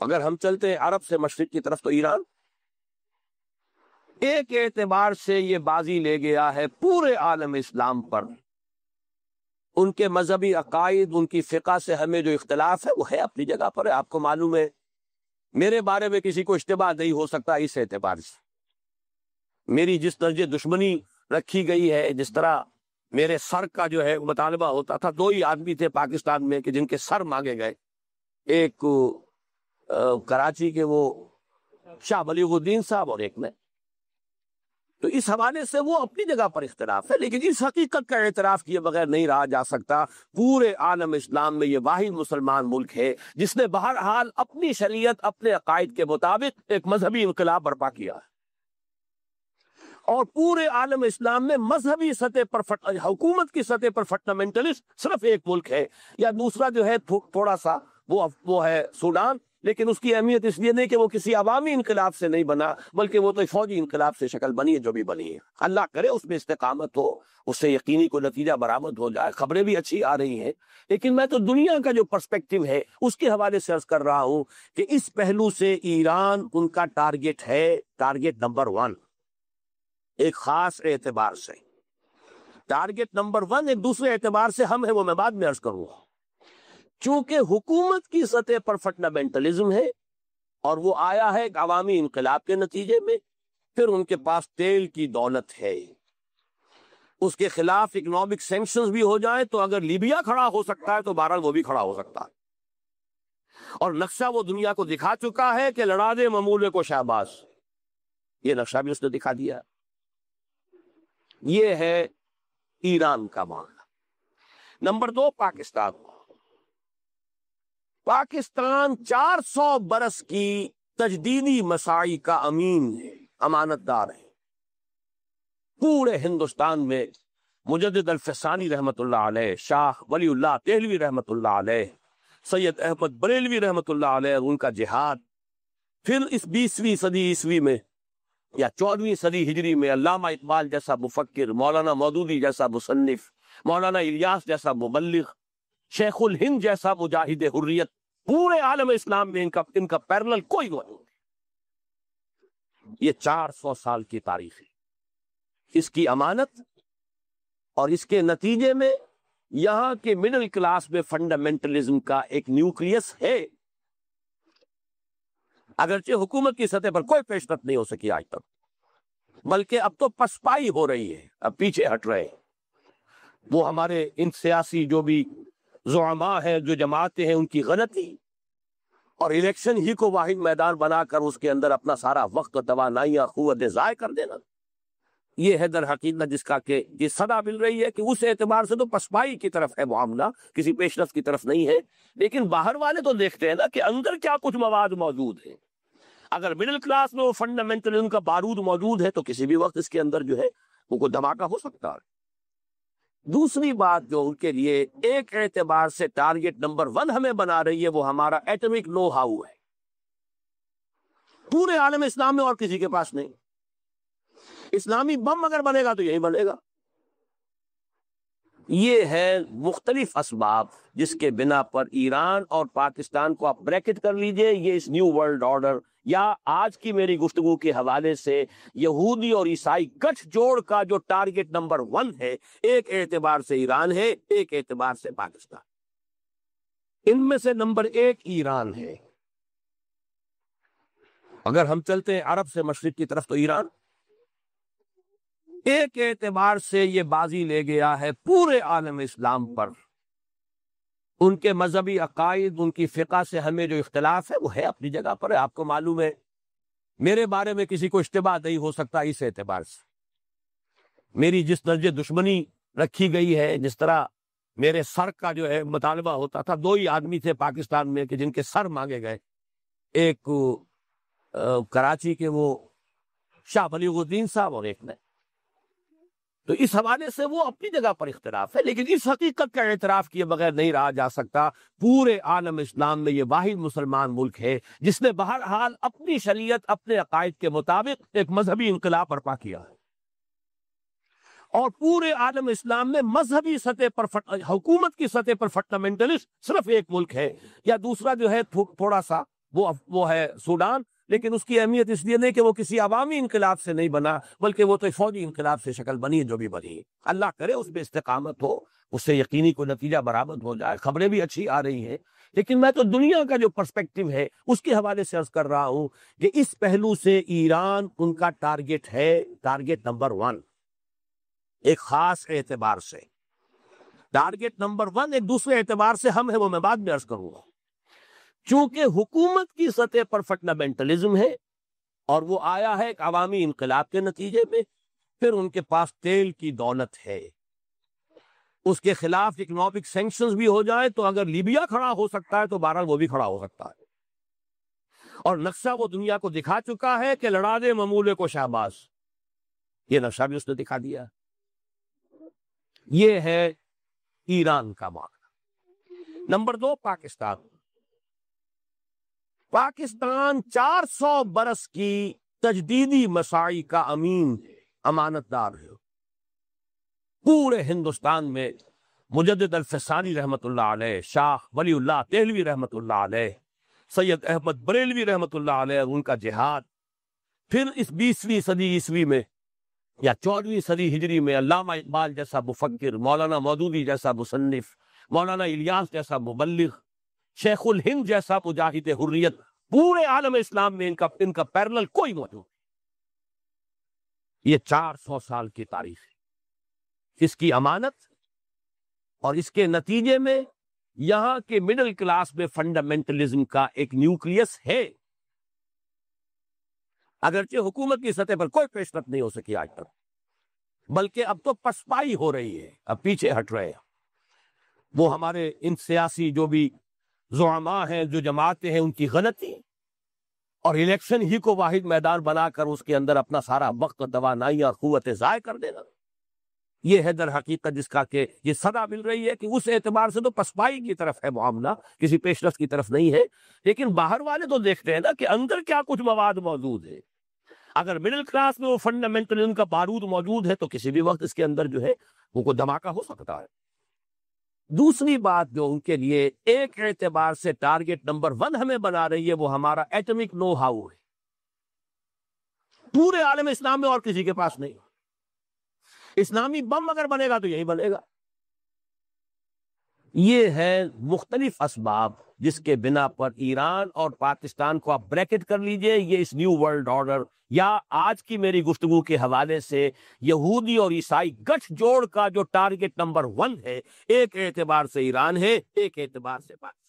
اگر ہم چلتے ہیں عرب سے مشرق کی طرف تو ایران ایک اعتبار سے یہ بازی لے گیا ہے پورے عالم اسلام پر. ان کے مذہبی عقائد، ان کی فقہ سے ہمیں جو اختلاف ہے وہ ہے اپنی جگہ پر ہے. آپ کو معلوم ہے میرے بارے میں کسی کو اشتباہ نہیں ہو سکتا اس اعتبار سے. میری جس درجے دشمنی رکھی گئی ہے، جس طرح میرے سر کا جو ہے مطالبہ ہوتا تھا، دو ہی آدمی تھے پاکستان میں کہ جن کے سر مانگے گئے، ایک کراچی کے وہ شاہ بلیغ الدین صاحب اور ایک میں. تو اس حوالے سے وہ اپنی جگہ پر اختلاف ہے، لیکن اس حقیقت کا اعتراف کیے بغیر نہیں رہا جا سکتا پورے عالم اسلام میں یہ واحد مسلمان ملک ہے جس نے بہرحال اپنی شریعت، اپنے عقائد کے مطابق ایک مذہبی انقلاب برپا کیا ہے. اور پورے عالم اسلام میں مذہبی سطح پر حکومت کی سطح پر فنڈامنٹلسٹ صرف ایک ملک ہے، یا دوسرا جو ہے تھوڑا سا وہ ہے سوڈان، لیکن اس کی اہمیت اس لیے نہیں کہ وہ کسی عوامی انقلاب سے نہیں بنا، بلکہ وہ تو فوجی انقلاب سے شکل بنی ہے جو بھی بنی ہے. اللہ کرے اس میں استقامت ہو، اس سے یقینی کوئی نتیجہ برآمد ہو جائے. خبریں بھی اچھی آ رہی ہیں، لیکن میں تو دنیا کا جو پرسپیکٹو ہے اس کے حوالے سے عرض کر رہا ہوں کہ اس پہلو سے ایران ان کا ٹارگٹ ہے، ٹارگٹ نمبر 1 ایک خاص اعتبار سے. ٹارگٹ نمبر 1 ایک دوسرے اعتبار سے ہم ہیں، وہ میں بعد میں عرض کروں گا. چونکہ حکومت کی سطح پر فنڈامنٹلزم ہے اور وہ آیا ہے ایک عوامی انقلاب کے نتیجے میں، پھر ان کے پاس تیل کی دولت ہے، اس کے خلاف اکنامک سینکشنز بھی ہو جائیں تو اگر لیبیا کھڑا ہو سکتا ہے تو بہرحال وہ بھی کھڑا ہو سکتا ہے. اور نقشہ وہ دنیا کو دکھا چکا ہے کہ لڑا دے ممولے کو شہباز، یہ نقشہ بھی اس نے دکھا دیا. یہ ہے ایران کا معاملہ. نمبر 2 پاکستان. پاکستان 400 برس کی تجدیدی مساعی کا امین ہے، امانت دار ہے. پورے ہندوستان میں مجدد الفسانی رحمت اللہ علیہ، شاہ ولی اللہ دہلوی رحمت اللہ علیہ، سید احمد بریلوی رحمت اللہ علیہ، ان کا جہاد، پھر اس 20ویں صدی عیسوی میں یا 14ویں صدی ہجری میں علامہ اقبال جیسا مفکر، مولانا مودودی جیسا مصنف، مولانا الیاس جیسا مبلغ، شیخ الہند جیسا مجاہد حریت، پورے عالم اسلام میں ان کا پیرلل کوئی موجود نہیں. یہ 400 سال کی تاریخ ہے. اس کی امانت اور اس کے نتیجے میں یہاں کے مڈل کلاس میں فنڈامنٹلزم کا ایک نیوکلیس ہے. اگرچہ حکومت کی سطح پر کوئی پیش رفت نہیں ہو سکی آج تک، بلکہ اب تو پسپائی ہو رہی ہے، اب پیچھے ہٹ رہے ہیں. وہ ہمارے ان سیاسی جو بھی زعماء ہیں، جو جماعتیں ہیں، ان کی غلطی اور الیکشن ہی کو واحد میدان بنا کر اس کے اندر اپنا سارا وقت، توانائیاں، قوتیں ضائع کر دینا، یہ ہے در حقیقت جس کا کہ یہ صدا مل رہی ہے کہ اس اعتبار سے تو پسپائی کی طرف ہے معاملہ، کسی پیش رفت کی طرف نہیں ہے. لیکن باہر والے تو دیکھتے ہیں نا کہ اندر کیا کچھ مواد موجود ہے. اگر مڈل کلاس میں وہ فنڈامنٹلزم کا بارود موجود ہے تو کسی بھی وقت اس کے اندر جو ہے وہ کوئی دھماکہ ہو سکتا ہے. دوسری بات جو ان کے لیے ایک اعتبار سے ٹارگٹ نمبر 1 ہمیں بنا رہی ہے وہ ہمارا ایٹمک نو ہاؤ ہے. پورے عالم اسلام میں اور کسی کے پاس نہیں. اسلامی بم اگر بنے گا تو یہی بنے گا. یہ ہے مختلف اسباب جس کے بنا پر ایران اور پاکستان کو آپ بریکٹ کر لیجئے. یہ اس نیو ورلڈ آرڈر یا آج کی میری گفتگو کے حوالے سے یہودی اور عیسائی گٹھ جوڑ کا جو ٹارگٹ نمبر 1 ہے، ایک اعتبار سے ایران ہے، ایک اعتبار سے پاکستان. ان میں سے نمبر 1 ایران ہے. اگر ہم چلتے ہیں عرب سے مشرق کی طرف تو ایران ایک اعتبار سے یہ بازی لے گیا ہے پورے عالم اسلام پر. ان کے مذہبی عقائد، ان کی فقہ سے ہمیں جو اختلاف ہے وہ ہے اپنی جگہ پر ہے. آپ کو معلوم ہے میرے بارے میں کسی کو اشتباہ نہیں ہو سکتا اس اعتبار سے. میری جس درجے دشمنی رکھی گئی ہے، جس طرح میرے سر کا جو ہے مطالبہ ہوتا تھا، دو ہی آدمی تھے پاکستان میں کہ جن کے سر مانگے گئے، ایک کراچی کے وہ شاہ بلیغ الدین صاحب اور ایک میں. تو اس حوالے سے وہ اپنی جگہ پر اختلاف ہے، لیکن اس حقیقت کا اعتراف کیے بغیر نہیں رہا جا سکتا پورے عالم اسلام میں یہ واحد مسلمان ملک ہے جس نے بہرحال اپنی شریعت، اپنے عقائد کے مطابق ایک مذہبی انقلاب برپا کیا ہے. اور پورے عالم اسلام میں مذہبی سطح پر حکومت کی سطح پر فنڈامنٹلسٹ صرف ایک ملک ہے، یا دوسرا جو ہے تھوڑا سا وہ ہے سوڈان، لیکن اس کی اہمیت اس لیے نہیں کہ وہ کسی عوامی انقلاب سے نہیں بنا، بلکہ وہ تو فوجی انقلاب سے شکل بنی ہے جو بھی بنی ہے۔ اللہ کرے اس پہ استقامت ہو، اس سے یقینی کوئی نتیجہ برآمد ہو جائے۔ خبریں بھی اچھی آ رہی ہیں، لیکن میں تو دنیا کا جو پرسپیکٹو ہے اس کے حوالے سے عرض کر رہا ہوں کہ اس پہلو سے ایران ان کا ٹارگٹ ہے، ٹارگٹ نمبر 1 ایک خاص اعتبار سے۔ ٹارگٹ نمبر 1 ایک دوسرے اعتبار سے ہم ہے، وہ میں بعد میں عرض کروں گا۔ چونکہ حکومت کی سطح پر فنڈامنٹلزم ہے اور وہ آیا ہے ایک عوامی انقلاب کے نتیجے میں، پھر ان کے پاس تیل کی دولت ہے، اس کے خلاف اکنامک سینکشنز بھی ہو جائے تو اگر لیبیا کھڑا ہو سکتا ہے تو بہرحال وہ بھی کھڑا ہو سکتا ہے، اور نقشہ وہ دنیا کو دکھا چکا ہے کہ لڑا دے ممولے کو شہباز، یہ نقشہ بھی اس نے دکھا دیا۔ یہ ہے ایران کا معاملہ۔ نمبر 2 پاکستان۔ پاکستان 400 برس کی تجدیدی مساعی کا امین امانت دار ہے۔ پورے ہندوستان میں مجدد الفسانی رحمت اللہ علیہ، شاہ ولی اللہ دہلوی رحمت اللہ علیہ، سید احمد بریلوی رحمت اللہ علیہ، ان کا جہاد، پھر اس 20ویں صدی عیسوی میں یا 14ویں صدی ہجری میں علامہ اقبال جیسا مفکر، مولانا مودودی جیسا مصنف، مولانا الیاس جیسا مبلغ، شیخ الہند جیسا مجاہد حریت، پورے عالم اسلام میں ان کا پیرلل کوئی موجود نہیں۔ یہ 400 سال کی تاریخ ہے، اس کی امانت، اور اس کے نتیجے میں یہاں کے مڈل کلاس میں فنڈامنٹلزم کا ایک نیوکلیس ہے، اگرچہ حکومت کی سطح پر کوئی پیش رفت نہیں ہو سکی آج تک، بلکہ اب تو پسپائی ہو رہی ہے، اب پیچھے ہٹ رہے ہیں۔ وہ ہمارے ان سیاسی جو بھی زعماء ہیں، جو جماعتیں ہیں، ان کی غلطی اور الیکشن ہی کو واحد میدان بنا کر اس کے اندر اپنا سارا وقت، توانائی اور قوت ضائع کر دینا، یہ ہے در حقیقت جس کا کہ یہ صدا مل رہی ہے کہ اس اعتبار سے تو پسپائی کی طرف ہے معاملہ، کسی پیش رفت کی طرف نہیں ہے۔ لیکن باہر والے تو دیکھتے ہیں نا کہ اندر کیا کچھ مواد موجود ہے۔ اگر مڈل کلاس میں وہ فنڈامنٹلزم کا بارود موجود ہے تو کسی بھی وقت اس کے اندر جو ہے وہ کوئی دھماکہ ہو سکتا ہے۔ دوسری بات جو ان کے لیے ایک اعتبار سے ٹارگٹ نمبر 1 ہمیں بنا رہی ہے، وہ ہمارا ایٹمک نو ہاؤ ہے، پورے عالم اسلام میں اور کسی کے پاس نہیں۔ اسلامی بم اگر بنے گا تو یہی بنے گا۔ یہ ہے مختلف اسباب جس کے بنا پر ایران اور پاکستان کو آپ بریکٹ کر لیجئے، یہ اس نیو ورلڈ آرڈر یا آج کی میری گفتگو کے حوالے سے یہودی اور عیسائی گٹھ جوڑ کا جو ٹارگٹ نمبر 1 ہے، ایک اعتبار سے ایران ہے، ایک اعتبار سے پاکستان۔